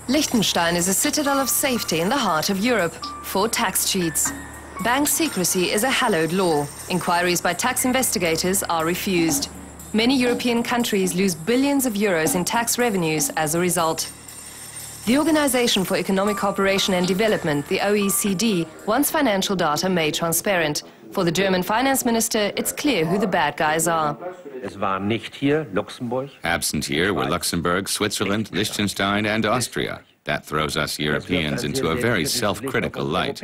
Liechtenstein is a citadel of safety in the heart of Europe for tax cheats. Bank secrecy is a hallowed law. Inquiries by tax investigators are refused. Many European countries lose billions of euros in tax revenues as a result. The Organization for Economic Cooperation and Development, the OECD, wants financial data made transparent. For the German finance minister, it's clear who the bad guys are. Absent here were Luxembourg, Switzerland, Liechtenstein and Austria. That throws us Europeans into a very self-critical light.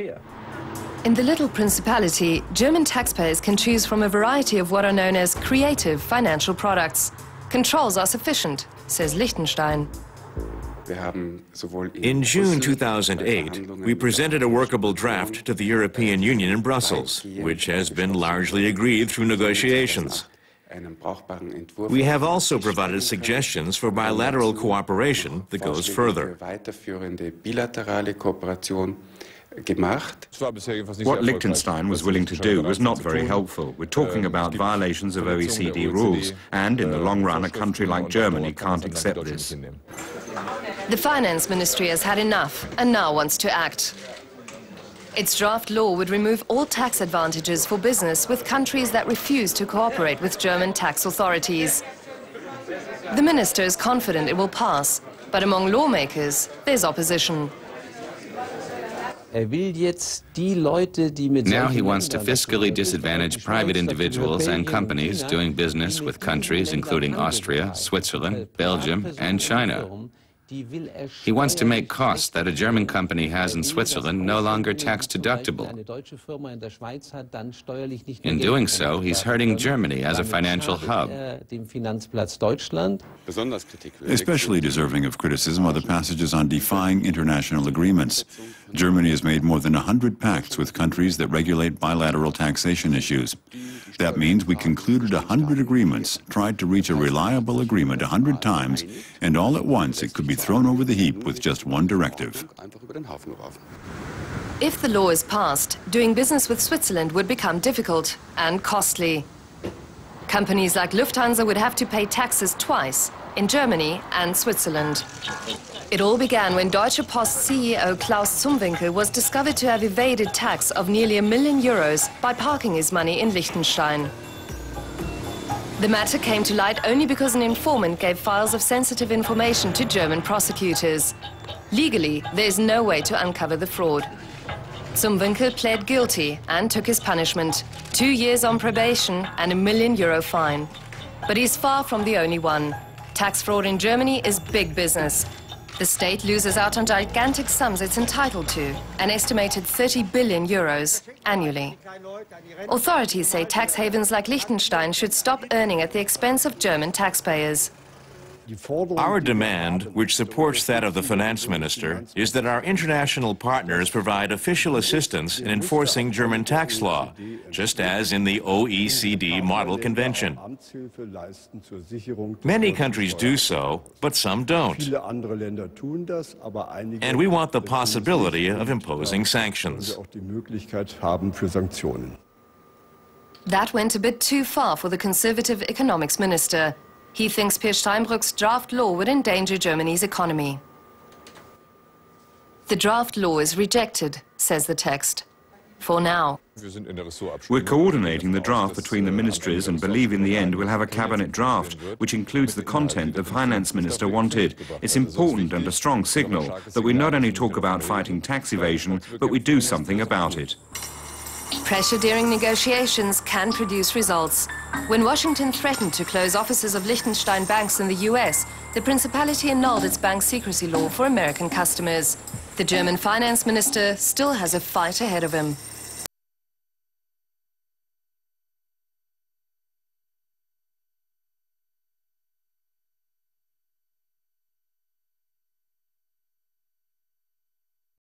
In the little principality, German taxpayers can choose from a variety of what are known as creative financial products. Controls are sufficient, says Liechtenstein. In June 2008, we presented a workable draft to the European Union in Brussels, which has been largely agreed through negotiations. We have also provided suggestions for bilateral cooperation that goes further. What Liechtenstein was willing to do was not very helpful. We're talking about violations of OECD rules, and in the long run, a country like Germany can't accept this. The finance ministry has had enough and now wants to act. Its draft law would remove all tax advantages for business with countries that refuse to cooperate with German tax authorities. The minister is confident it will pass, but among lawmakers, there's opposition. Now he wants to fiscally disadvantage private individuals and companies doing business with countries including Austria, Switzerland, Belgium and China. He wants to make costs that a German company has in Switzerland no longer tax-deductible. In doing so, he's hurting Germany as a financial hub. Especially deserving of criticism are the passages on defying international agreements. Germany has made more than 100 pacts with countries that regulate bilateral taxation issues. That means we concluded 100 agreements, tried to reach a reliable agreement 100 times, and all at once it could be thrown over the heap with just one directive. If the law is passed, doing business with Switzerland would become difficult and costly. Companies like Lufthansa would have to pay taxes twice, in Germany and Switzerland. It all began when Deutsche Post CEO Klaus Zumwinkel was discovered to have evaded tax of nearly €1 million by parking his money in Liechtenstein. The matter came to light only because an informant gave files of sensitive information to German prosecutors. Legally, there is no way to uncover the fraud. Zumwinkel pled guilty and took his punishment, 2 years on probation and €1 million fine. But he's far from the only one. Tax fraud in Germany is big business. The state loses out on gigantic sums it's entitled to, an estimated €30 billion annually. Authorities say tax havens like Liechtenstein should stop earning at the expense of German taxpayers. Our demand, which supports that of the finance minister, is that our international partners provide official assistance in enforcing German tax law, just as in the OECD Model Convention. Many countries do so, but some don't. And we want the possibility of imposing sanctions. That went a bit too far for the conservative economics minister. He thinks Steinbrück's draft law would endanger Germany's economy. The draft law is rejected, says the text. For now. We're coordinating the draft between the ministries and believe in the end we'll have a cabinet draft, which includes the content the finance minister wanted. It's important and a strong signal that we not only talk about fighting tax evasion, but we do something about it. Pressure during negotiations can produce results. When Washington threatened to close offices of Liechtenstein banks in the US, the Principality annulled its bank secrecy law for American customers. The German finance minister still has a fight ahead of him.